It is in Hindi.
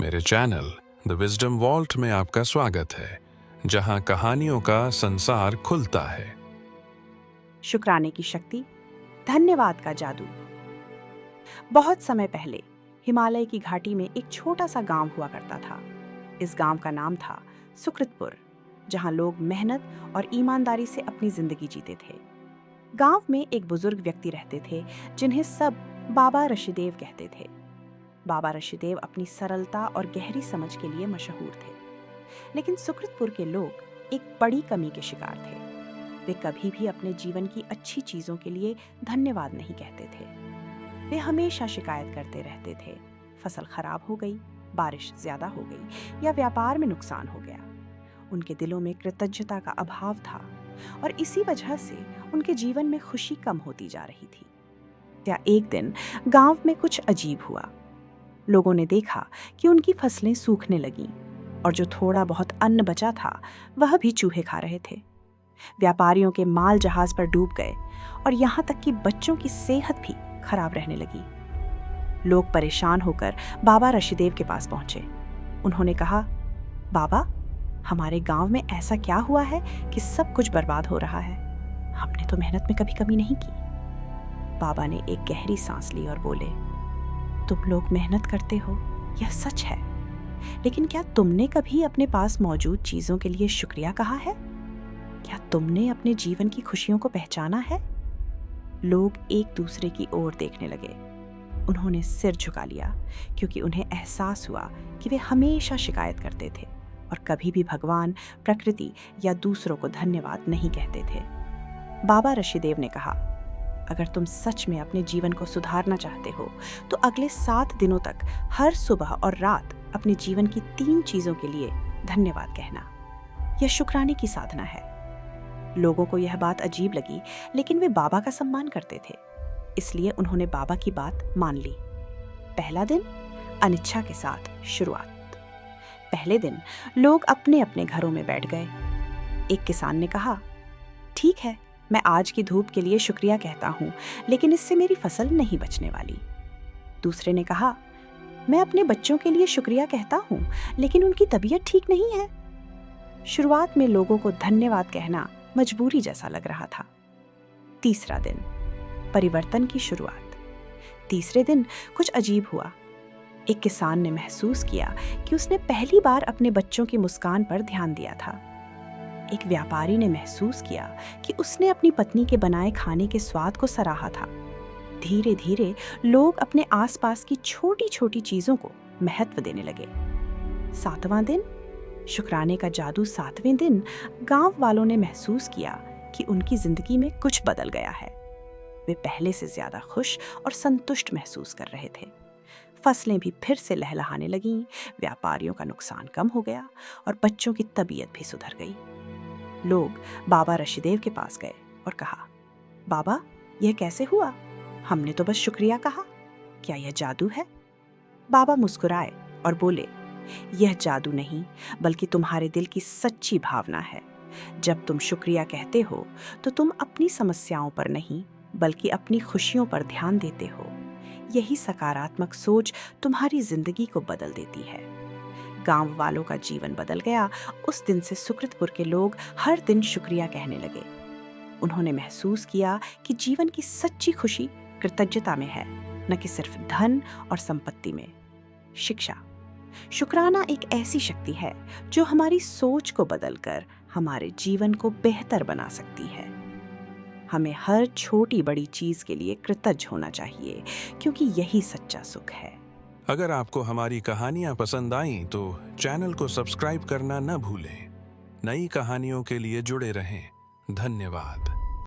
मेरे चैनल द विजडम वॉल्ट में आपका स्वागत है, जहां कहानियों का संसार खुलता है। शुक्राने की शक्ति, धन्यवाद का जादू। बहुत समय पहले हिमालय की घाटी में एक छोटा सा गांव हुआ करता था। इस गांव का नाम था सुकृतपुर, जहां लोग मेहनत और ईमानदारी से अपनी जिंदगी जीते थे। गांव में एक बुजुर्ग व्यक्ति रहते थे जिन्हें सब बाबा ऋषिदेव कहते थे। बाबा ऋषिदेव अपनी सरलता और गहरी समझ के लिए मशहूर थे। लेकिन सुकृतपुर के लोग एक बड़ी कमी के शिकार थे। वे कभी भी अपने जीवन की अच्छी चीजों के लिए धन्यवाद नहीं कहते थे। वे हमेशा शिकायत करते रहते थे। फसल खराब हो गई, बारिश ज्यादा हो गई या व्यापार में नुकसान हो गया। उनके दिलों में कृतज्ञता का अभाव था और इसी वजह से उनके जीवन में खुशी कम होती जा रही थी। या एक दिन गांव में कुछ अजीब हुआ। लोगों ने देखा कि उनकी फसलें सूखने लगीं और जो थोड़ा बहुत अन्न बचा था वह भी चूहे खा रहे थे। व्यापारियों के माल जहाज पर डूब गए और यहाँ तक कि बच्चों की सेहत भी खराब रहने लगी। लोग परेशान होकर बाबा ऋषिदेव के पास पहुंचे। उन्होंने कहा, बाबा, हमारे गांव में ऐसा क्या हुआ है कि सब कुछ बर्बाद हो रहा है? हमने तो मेहनत में कभी कमी नहीं की। बाबा ने एक गहरी सांस ली और बोले, तुम लोग मेहनत करते हो, यह सच है, लेकिन क्या तुमने कभी अपने पास मौजूद चीजों के लिए शुक्रिया कहा है? क्या तुमने अपने जीवन की खुशियों को पहचाना है? लोग एक दूसरे की ओर देखने लगे। उन्होंने सिर झुका लिया, क्योंकि उन्हें एहसास हुआ कि वे हमेशा शिकायत करते थे और कभी भी भगवान, प्रकृति या दूसरों को धन्यवाद नहीं कहते थे। बाबा ऋषिदेव ने कहा, अगर तुम सच में अपने जीवन को सुधारना चाहते हो तो अगले 7 दिनों तक हर सुबह और रात अपने जीवन की 3 चीजों के लिए धन्यवाद कहना। यह शुक्राने की साधना है। लोगों को यह बात अजीब लगी, लेकिन वे बाबा का सम्मान करते थे, इसलिए उन्होंने बाबा की बात मान ली। पहला दिन, अनिच्छा के साथ शुरुआत। पहले दिन लोग अपने अपने घरों में बैठ गए। एक किसान ने कहा, ठीक है, मैं आज की धूप के लिए शुक्रिया कहता हूँ, लेकिन इससे मेरी फसल नहीं बचने वाली। दूसरे ने कहा, मैं अपने बच्चों के लिए शुक्रिया कहता हूँ, लेकिन उनकी तबीयत ठीक नहीं है। शुरुआत में लोगों को धन्यवाद कहना मजबूरी जैसा लग रहा था। तीसरा दिन, परिवर्तन की शुरुआत। तीसरे दिन कुछ अजीब हुआ। एक किसान ने महसूस किया कि उसने पहली बार अपने बच्चों की मुस्कान पर ध्यान दिया था। एक व्यापारी ने महसूस किया कि उसने अपनी पत्नी के बनाए खाने के स्वाद को सराहा था। धीरे धीरे लोग अपने आसपास की छोटी छोटी चीजों को महत्व देने लगे। 7वां दिन, शुक्राने का जादू। 7वें दिन गांव वालों ने महसूस किया कि उनकी जिंदगी में कुछ बदल गया है। वे पहले से ज्यादा खुश और संतुष्ट महसूस कर रहे थे। फसलें भी फिर से लहलहाने लगीं, व्यापारियों का नुकसान कम हो गया और बच्चों की तबीयत भी सुधर गई। लोग बाबा ऋषिदेव के पास गए और कहा, बाबा, यह कैसे हुआ? हमने तो बस शुक्रिया कहा, क्या यह जादू है? बाबा मुस्कुराए और बोले, यह जादू नहीं, बल्कि तुम्हारे दिल की सच्ची भावना है। जब तुम शुक्रिया कहते हो तो तुम अपनी समस्याओं पर नहीं, बल्कि अपनी खुशियों पर ध्यान देते हो। यही सकारात्मक सोच तुम्हारी जिंदगी को बदल देती है। गांव वालों का जीवन बदल गया। उस दिन से सुकृतपुर के लोग हर दिन शुक्रिया कहने लगे। उन्होंने महसूस किया कि जीवन की सच्ची खुशी कृतज्ञता में है, न कि सिर्फ धन और संपत्ति में। शिक्षा। शुक्राना एक ऐसी शक्ति है जो हमारी सोच को बदलकर हमारे जीवन को बेहतर बना सकती है। हमें हर छोटी बड़ी चीज के लिए कृतज्ञ होना चाहिए, क्योंकि यही सच्चा सुख है। अगर आपको हमारी कहानियां पसंद आईं तो चैनल को सब्सक्राइब करना न भूलें। नई कहानियों के लिए जुड़े रहें। धन्यवाद।